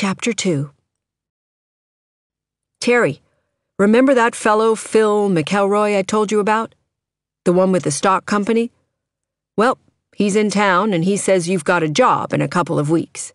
Chapter 2. Terry, remember that fellow Phil McElroy I told you about? The one with the stock company? Well, he's in town and he says you've got a job in a couple of weeks.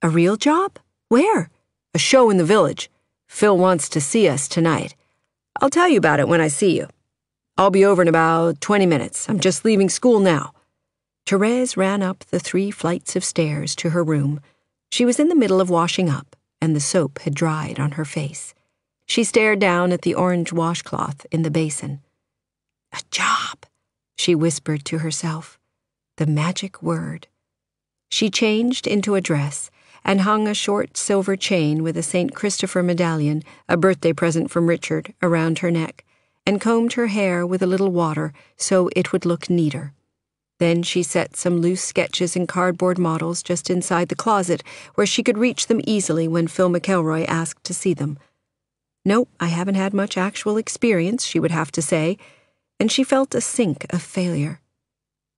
A real job? Where? A show in the village. Phil wants to see us tonight. I'll tell you about it when I see you. I'll be over in about 20 minutes. I'm just leaving school now. Therese ran up the 3 flights of stairs to her room. She was in the middle of washing up, and the soap had dried on her face. She stared down at the orange washcloth in the basin. A job, she whispered to herself. The magic word. She changed into a dress and hung a short silver chain with a St. Christopher medallion, a birthday present from Richard, around her neck, and combed her hair with a little water so it would look neater. Then she set some loose sketches and cardboard models just inside the closet where she could reach them easily when Phil McElroy asked to see them. "No, I haven't had much actual experience," she would have to say, and she felt a sink of failure.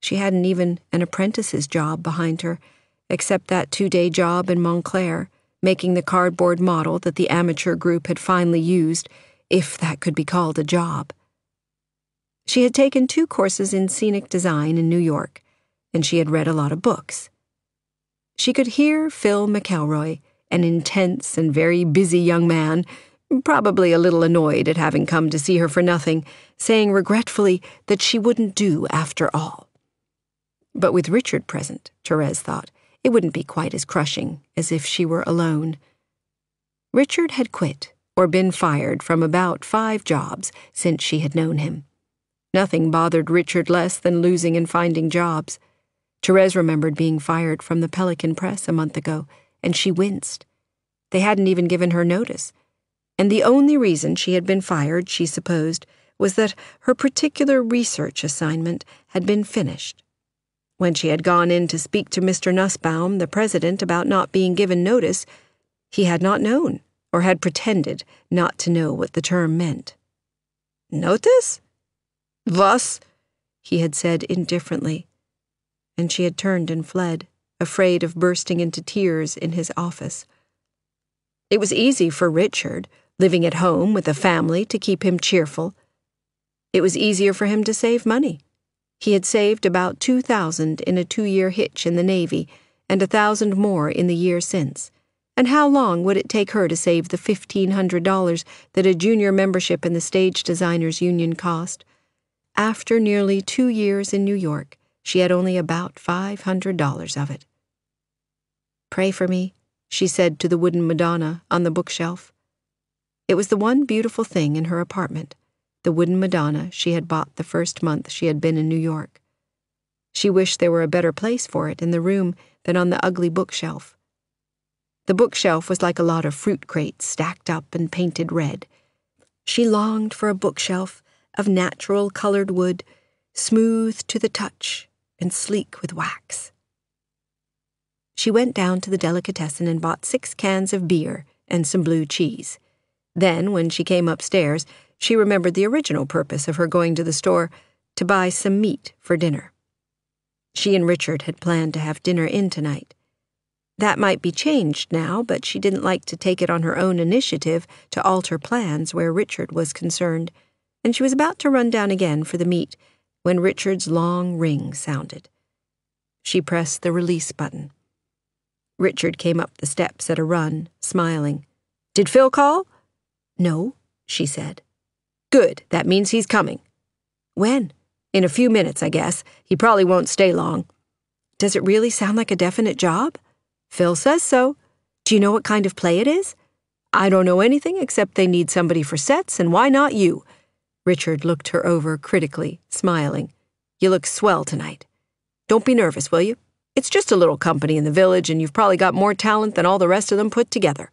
She hadn't even an apprentice's job behind her, except that 2-day job in Montclair, making the cardboard model that the amateur group had finally used, if that could be called a job. She had taken 2 courses in scenic design in New York, and she had read a lot of books. She could hear Phil McElroy, an intense and very busy young man, probably a little annoyed at having come to see her for nothing, saying regretfully that she wouldn't do after all. But with Richard present, Therese thought, it wouldn't be quite as crushing as if she were alone. Richard had quit or been fired from about 5 jobs since she had known him. Nothing bothered Richard less than losing and finding jobs. Therese remembered being fired from the Pelican Press a month ago, and she winced. They hadn't even given her notice, and the only reason she had been fired, she supposed, was that her particular research assignment had been finished. When she had gone in to speak to Mr. Nussbaum, the president, about not being given notice, he had not known, or had pretended not to know what the term meant. "Notice? Was?" he had said indifferently, and she had turned and fled, afraid of bursting into tears in his office. It was easy for Richard, living at home with a family, to keep him cheerful. It was easier for him to save money. He had saved about $2,000 in a 2-year hitch in the Navy, and 1,000 more in the year since. And how long would it take her to save the $1,500 that a junior membership in the Stage Designers Union cost? After nearly 2 years in New York, she had only about $500 of it. "Pray for me," she said to the wooden Madonna on the bookshelf. It was the one beautiful thing in her apartment, the wooden Madonna she had bought the first month she had been in New York. She wished there were a better place for it in the room than on the ugly bookshelf. The bookshelf was like a lot of fruit crates stacked up and painted red. She longed for a bookshelf of natural colored wood, smooth to the touch and sleek with wax. She went down to the delicatessen and bought 6 cans of beer and some blue cheese. Then, when she came upstairs, she remembered the original purpose of her going to the store, to buy some meat for dinner. She and Richard had planned to have dinner in tonight. That might be changed now, but she didn't like to take it on her own initiative to alter plans where Richard was concerned, and she was about to run down again for the meat when Richard's long ring sounded. She pressed the release button. Richard came up the steps at a run, smiling. "Did Phil call?" "No," she said. "Good, that means he's coming." "When?" "In a few minutes, I guess. He probably won't stay long." "Does it really sound like a definite job?" "Phil says so." "Do you know what kind of play it is?" "I don't know anything except they need somebody for sets, and why not you?" Richard looked her over critically, smiling. "You look swell tonight. Don't be nervous, will you? It's just a little company in the village, and you've probably got more talent than all the rest of them put together."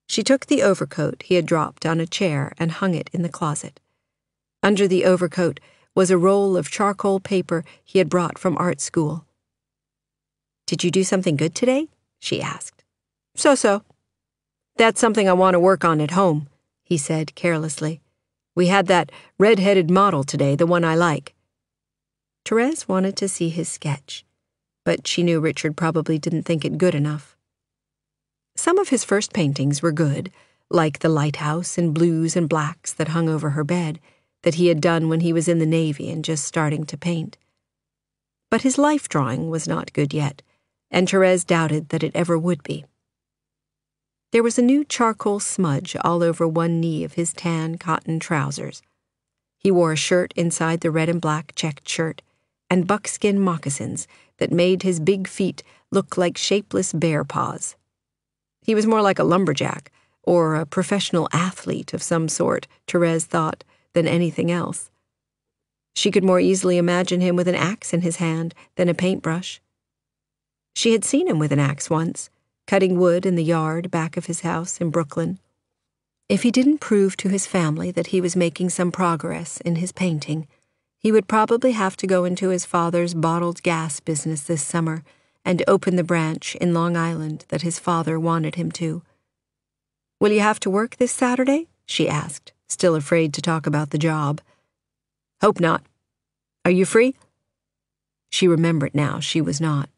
She took the overcoat he had dropped on a chair and hung it in the closet. Under the overcoat was a roll of charcoal paper he had brought from art school. "Did you do something good today?" she asked. "So-so. That's something I want to work on at home," he said carelessly. "We had that red-headed model today, the one I like." Therese wanted to see his sketch, but she knew Richard probably didn't think it good enough. Some of his first paintings were good, like the lighthouse in blues and blacks that hung over her bed, that he had done when he was in the Navy and just starting to paint. But his life drawing was not good yet, and Therese doubted that it ever would be. There was a new charcoal smudge all over one knee of his tan cotton trousers. He wore a shirt inside the red and black checked shirt, and buckskin moccasins that made his big feet look like shapeless bear paws. He was more like a lumberjack, or a professional athlete of some sort, Therese thought, than anything else. She could more easily imagine him with an axe in his hand than a paintbrush. She had seen him with an axe once, cutting wood in the yard back of his house in Brooklyn. If he didn't prove to his family that he was making some progress in his painting, he would probably have to go into his father's bottled gas business this summer and open the branch in Long Island that his father wanted him to. "Will you have to work this Saturday?" she asked, still afraid to talk about the job. "Hope not. Are you free?" She remembered now she was not.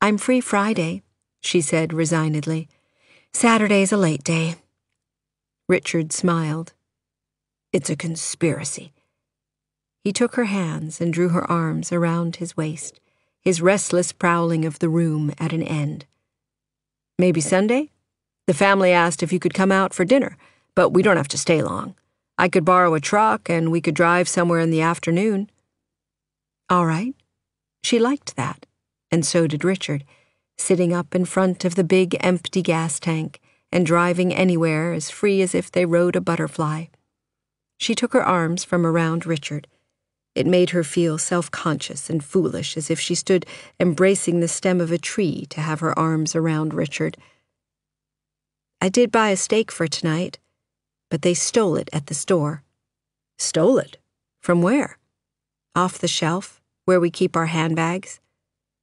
"I'm free Friday," she said resignedly. "Saturday's a late day." Richard smiled. "It's a conspiracy." He took her hands and drew her arms around his waist, his restless prowling of the room at an end. "Maybe Sunday? The family asked if you could come out for dinner, but we don't have to stay long. I could borrow a truck and we could drive somewhere in the afternoon." All right. She liked that, and so did Richard, sitting up in front of the big empty gas tank and driving anywhere as free as if they rode a butterfly. She took her arms from around Richard. It made her feel self-conscious and foolish, as if she stood embracing the stem of a tree to have her arms around Richard. "I did buy a steak for tonight, but they stole it at the store." "Stole it? From where?" "Off the shelf, where we keep our handbags.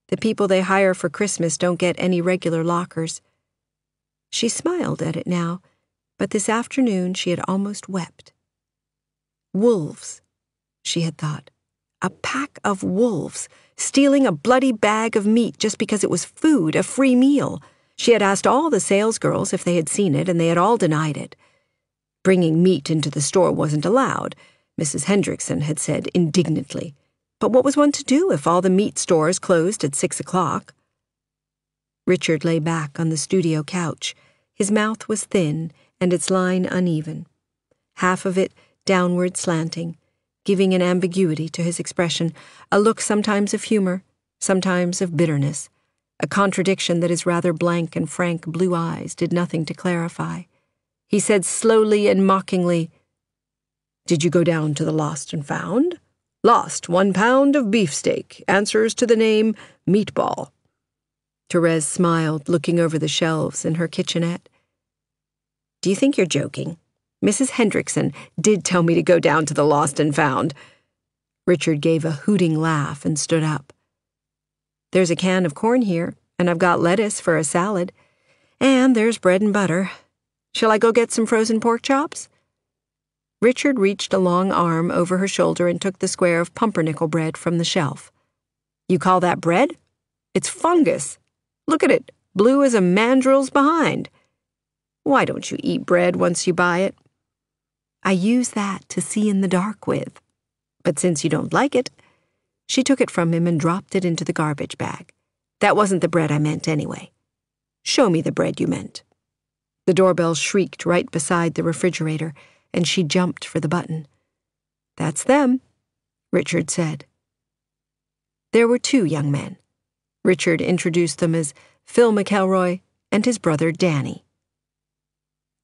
The people they hire for Christmas don't get any regular lockers." She smiled at it now, but this afternoon she had almost wept. Wolves, she had thought. A pack of wolves, stealing a bloody bag of meat just because it was food, a free meal. She had asked all the salesgirls if they had seen it, and they had all denied it. Bringing meat into the store wasn't allowed, Mrs. Hendrickson had said indignantly. But what was one to do if all the meat stores closed at 6 o'clock? Richard lay back on the studio couch. His mouth was thin and its line uneven, half of it downward slanting, giving an ambiguity to his expression, a look sometimes of humor, sometimes of bitterness, a contradiction that his rather blank and frank blue eyes did nothing to clarify. He said slowly and mockingly, "Did you go down to the Lost and Found? Lost 1 pound of beefsteak, answers to the name Meatball." Therese smiled, looking over the shelves in her kitchenette. "Do you think you're joking? Mrs. Hendrickson did tell me to go down to the Lost and Found." Richard gave a hooting laugh and stood up. "There's a can of corn here, and I've got lettuce for a salad. And there's bread and butter. Shall I go get some frozen pork chops?" Richard reached a long arm over her shoulder and took the square of pumpernickel bread from the shelf. "You call that bread? It's fungus. Look at it, blue as a mandrel's behind. Why don't you eat bread once you buy it?" "I use that to see in the dark with. But since you don't like it..." She took it from him and dropped it into the garbage bag. "That wasn't the bread I meant anyway. Show me the bread you meant." The doorbell shrieked right beside the refrigerator, and she jumped for the button. "That's them," Richard said. There were 2 young men. Richard introduced them as Phil McElroy and his brother Danny.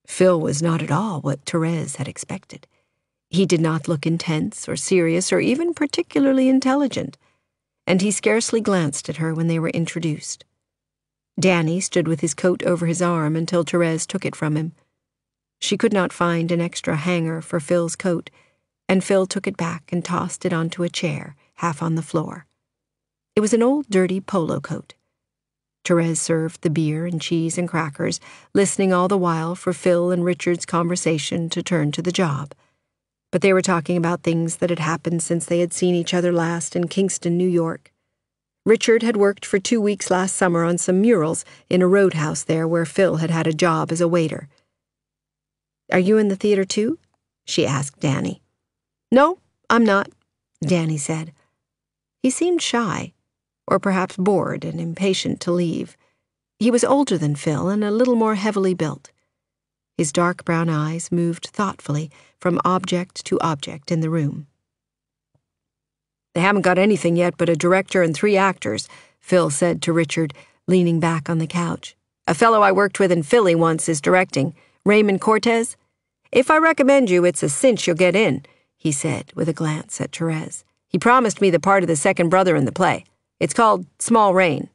Phil was not at all what Therese had expected. He did not look intense or serious or even particularly intelligent, and he scarcely glanced at her when they were introduced. Danny stood with his coat over his arm until Therese took it from him. She could not find an extra hanger for Phil's coat, and Phil took it back and tossed it onto a chair, half on the floor. It was an old dirty polo coat. Therese served the beer and cheese and crackers, listening all the while for Phil and Richard's conversation to turn to the job. But they were talking about things that had happened since they had seen each other last in Kingston, New York. Richard had worked for 2 weeks last summer on some murals in a roadhouse there where Phil had had a job as a waiter. "Are you in the theater too?" she asked Danny. "No, I'm not," Danny said. He seemed shy, or perhaps bored and impatient to leave. He was older than Phil and a little more heavily built. His dark brown eyes moved thoughtfully from object to object in the room. "They haven't got anything yet but a director and 3 actors," Phil said to Richard, leaning back on the couch. "A fellow I worked with in Philly once is directing, Raymond Cortez. If I recommend you, it's a cinch you'll get in," he said with a glance at Therese. "He promised me the part of the second brother in the play. It's called Small Rain."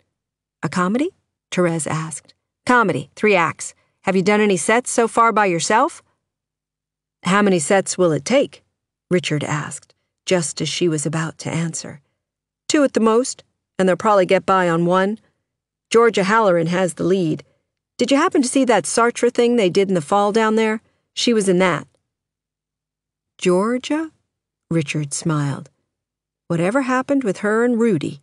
"A comedy?" Therese asked. "Comedy, 3 acts. Have you done any sets so far by yourself?" "How many sets will it take?" Richard asked, just as she was about to answer. "2 at the most, and they'll probably get by on 1. Georgia Halloran has the lead. Did you happen to see that Sartre thing they did in the fall down there? She was in that." "Georgia?" Richard smiled. "Whatever happened with her and Rudy?"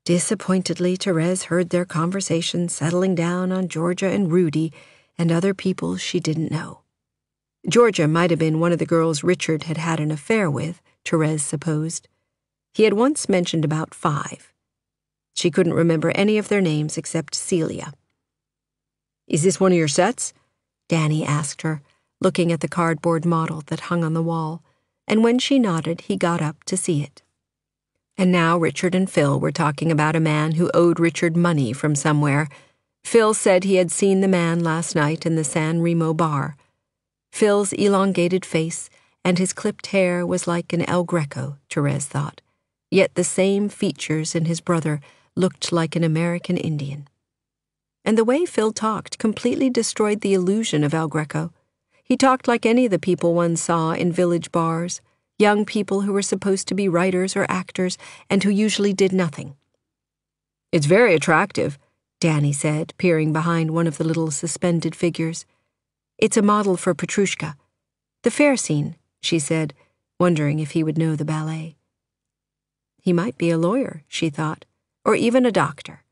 Disappointedly, Therese heard their conversation settling down on Georgia and Rudy and other people she didn't know. Georgia might have been one of the girls Richard had had an affair with, Therese supposed. He had once mentioned about 5. She couldn't remember any of their names except Celia. "Is this one of your sets?" Danny asked her, looking at the cardboard model that hung on the wall, and when she nodded, he got up to see it. And now Richard and Phil were talking about a man who owed Richard money from somewhere. Phil said he had seen the man last night in the San Remo bar. Phil's elongated face and his clipped hair was like an El Greco, Therese thought, yet the same features in his brother looked like an American Indian. And the way Phil talked completely destroyed the illusion of El Greco. He talked like any of the people one saw in village bars, young people who were supposed to be writers or actors and who usually did nothing. "It's very attractive," Danny said, peering behind one of the little suspended figures. "It's a model for Petrushka. The fair scene," she said, wondering if he would know the ballet. He might be a lawyer, she thought, or even a doctor.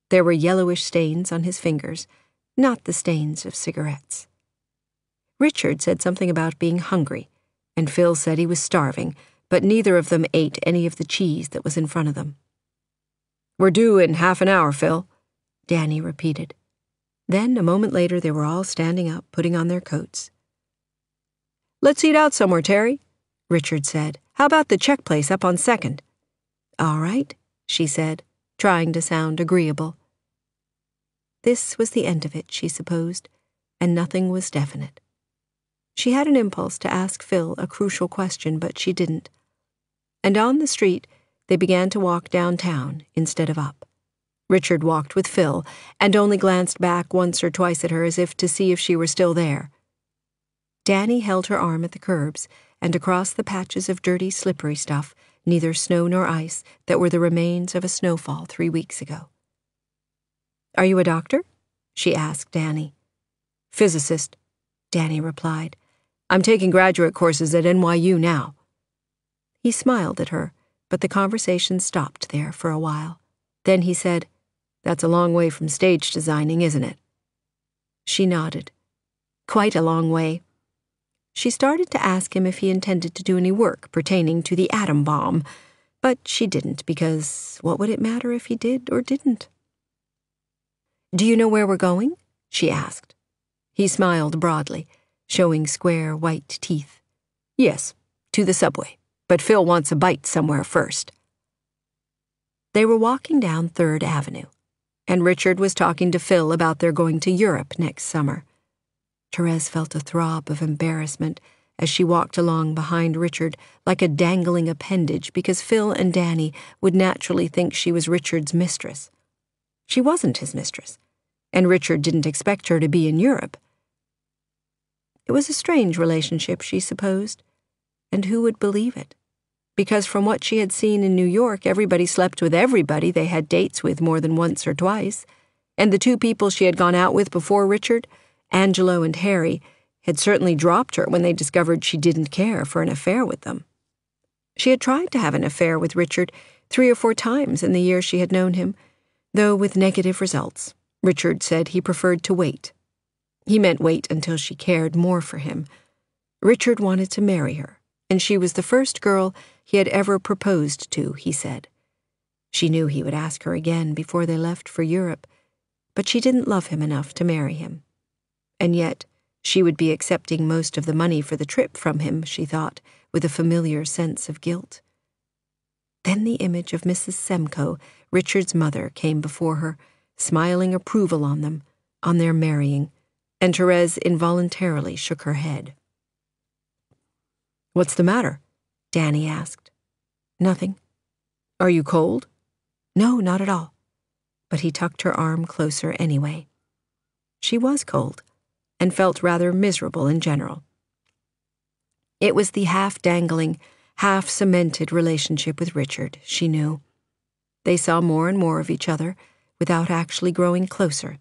There were yellowish stains on his fingers, not the stains of cigarettes. Richard said something about being hungry, and Phil said he was starving, but neither of them ate any of the cheese that was in front of them. "We're due in half an hour, Phil," Danny repeated. Then, a moment later, they were all standing up, putting on their coats. "Let's eat out somewhere, Terry," Richard said. "How about the Czech place up on 2nd? "All right," she said, trying to sound agreeable. This was the end of it, she supposed, and nothing was definite. She had an impulse to ask Phil a crucial question, but she didn't. And on the street, they began to walk downtown instead of up. Richard walked with Phil and only glanced back once or twice at her as if to see if she were still there. Danny held her arm at the curbs, and across the patches of dirty, slippery stuff, neither snow nor ice, that were the remains of a snowfall 3 weeks ago. "Are you a doctor?" she asked Danny. "Physicist," Danny replied. "I'm taking graduate courses at NYU now." He smiled at her, but the conversation stopped there for a while. Then he said, "That's a long way from stage designing, isn't it?" She nodded. "Quite a long way." She started to ask him if he intended to do any work pertaining to the atom bomb, but she didn't, because what would it matter if he did or didn't? "Do you know where we're going?" she asked. He smiled broadly, showing square white teeth. "Yes, to the subway, but Phil wants a bite somewhere first." They were walking down 3rd Avenue, and Richard was talking to Phil about their going to Europe next summer. Therese felt a throb of embarrassment as she walked along behind Richard like a dangling appendage because Phil and Danny would naturally think she was Richard's mistress. She wasn't his mistress, and Richard didn't expect her to be in Europe. It was a strange relationship, she supposed, and who would believe it? Because from what she had seen in New York, everybody slept with everybody they had dates with more than once or twice, and the 2 people she had gone out with before Richard, Angelo and Harry, had certainly dropped her when they discovered she didn't care for an affair with them. She had tried to have an affair with Richard 3 or 4 times in the year she had known him, though with negative results. Richard said he preferred to wait. He meant wait until she cared more for him. Richard wanted to marry her, and she was the first girl he had ever proposed to, he said. She knew he would ask her again before they left for Europe, but she didn't love him enough to marry him. And yet, she would be accepting most of the money for the trip from him, she thought, with a familiar sense of guilt. Then the image of Mrs. Semko, Richard's mother, came before her, smiling approval on them, on their marrying, and Therese involuntarily shook her head. "What's the matter?" Danny asked. "Nothing." "Are you cold?" "No, not at all." But he tucked her arm closer anyway. She was cold, and felt rather miserable in general. It was the half-dangling, half-cemented relationship with Richard, she knew. They saw more and more of each other without actually growing closer.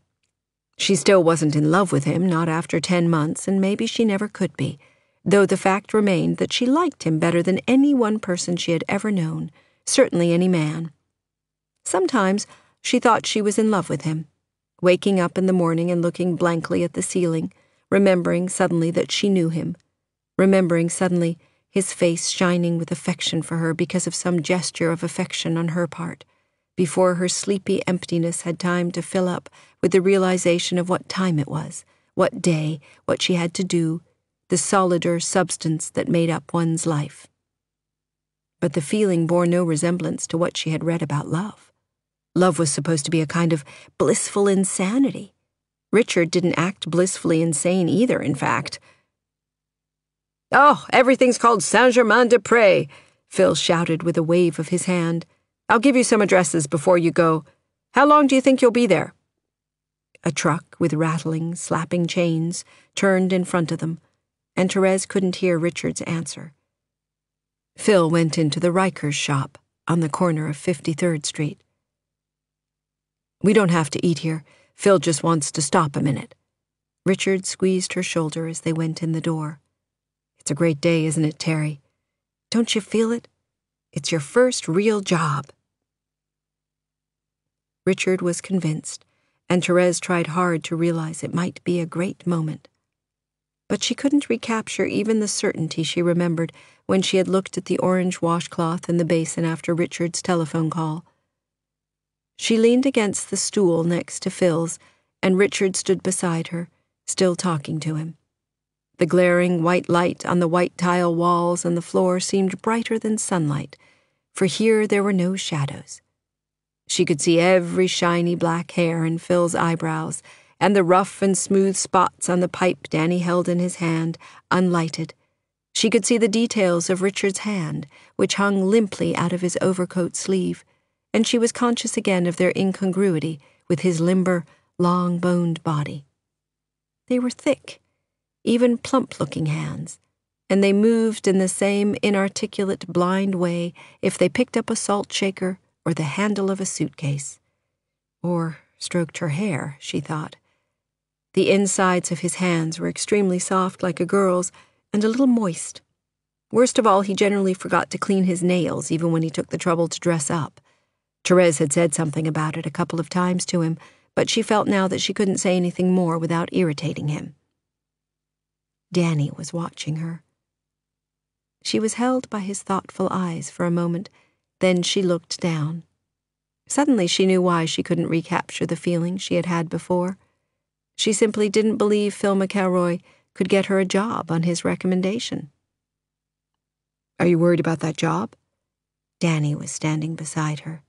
She still wasn't in love with him, not after 10 months, and maybe she never could be, though the fact remained that she liked him better than any one person she had ever known, certainly any man. Sometimes she thought she was in love with him, waking up in the morning and looking blankly at the ceiling, remembering suddenly that she knew him, remembering suddenly his face shining with affection for her because of some gesture of affection on her part, before her sleepy emptiness had time to fill up with the realization of what time it was, what day, what she had to do, the solider substance that made up one's life. But the feeling bore no resemblance to what she had read about love. Love was supposed to be a kind of blissful insanity. Richard didn't act blissfully insane either, in fact. "Oh, everything's called Saint-Germain-des-Prés," Phil shouted with a wave of his hand. "I'll give you some addresses before you go. How long do you think you'll be there?" A truck with rattling, slapping chains turned in front of them, and Therese couldn't hear Richard's answer. Phil went into the Riker's shop on the corner of 53rd Street. "We don't have to eat here. Phil just wants to stop a minute." Richard squeezed her shoulder as they went in the door. "It's a great day, isn't it, Terry? Don't you feel it? It's your first real job." Richard was convinced, and Therese tried hard to realize it might be a great moment. But she couldn't recapture even the certainty she remembered when she had looked at the orange washcloth in the basin after Richard's telephone call. She leaned against the stool next to Phil's, and Richard stood beside her, still talking to him. The glaring white light on the white tile walls and the floor seemed brighter than sunlight, for here there were no shadows. She could see every shiny black hair in Phil's eyebrows, and the rough and smooth spots on the pipe Danny held in his hand, unlighted. She could see the details of Richard's hand, which hung limply out of his overcoat sleeve, and she was conscious again of their incongruity with his limber, long-boned body. They were thick, even plump-looking hands, and they moved in the same inarticulate, blind way if they picked up a salt shaker or the handle of a suitcase. Or stroked her hair, she thought. The insides of his hands were extremely soft like a girl's, and a little moist. Worst of all, he generally forgot to clean his nails even when he took the trouble to dress up. Therese had said something about it a couple of times to him, but she felt now that she couldn't say anything more without irritating him. Danny was watching her. She was held by his thoughtful eyes for a moment, then she looked down. Suddenly she knew why she couldn't recapture the feeling she had had before. She simply didn't believe Phil McElroy could get her a job on his recommendation. "Are you worried about that job?" Danny was standing beside her.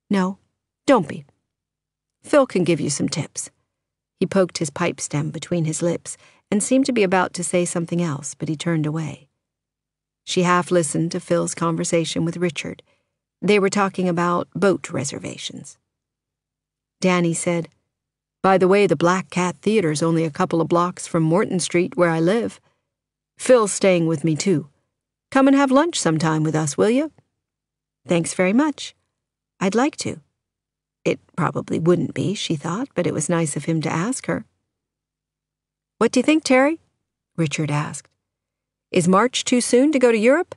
"No, don't be. Phil can give you some tips." He poked his pipe stem between his lips and seemed to be about to say something else, but he turned away. She half listened to Phil's conversation with Richard. They were talking about boat reservations. Danny said, "By the way, the Black Cat Theater's only a couple of blocks from Morton Street, where I live. Phil's staying with me, too. Come and have lunch sometime with us, will you?" "Thanks very much. I'd like to." It probably wouldn't be, she thought, but it was nice of him to ask her. "What do you think, Terry?" Richard asked. "Is March too soon to go to Europe?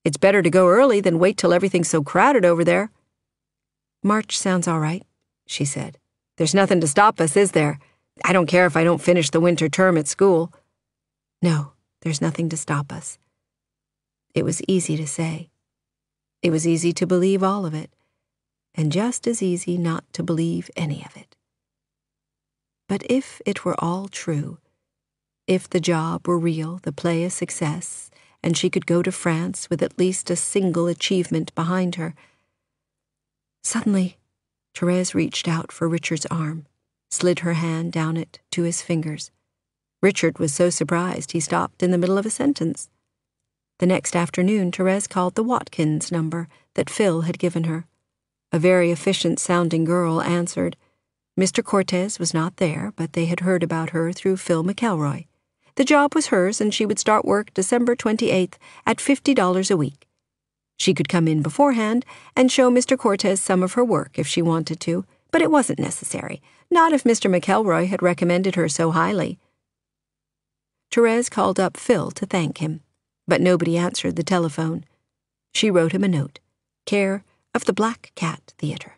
It's better to go early than wait till everything's so crowded over there." March sounds all right, she said. There's nothing to stop us, is there? I don't care if I don't finish the winter term at school. No, there's nothing to stop us. It was easy to say. It was easy to believe all of it, and just as easy not to believe any of it. But if it were all true, if the job were real, the play a success, and she could go to France with at least a single achievement behind her. Suddenly, Therese reached out for Richard's arm, slid her hand down it to his fingers. Richard was so surprised he stopped in the middle of a sentence. The next afternoon, Therese called the Watkins number that Phil had given her. A very efficient-sounding girl answered. Mr. Cortez was not there, but they had heard about her through Phil McElroy. The job was hers, and she would start work December 28th at $50 a week. She could come in beforehand and show Mr. Cortez some of her work if she wanted to, but it wasn't necessary, not if Mr. McElroy had recommended her so highly. Therese called up Phil to thank him, but nobody answered the telephone. She wrote him a note, care of the Black Cat Theater.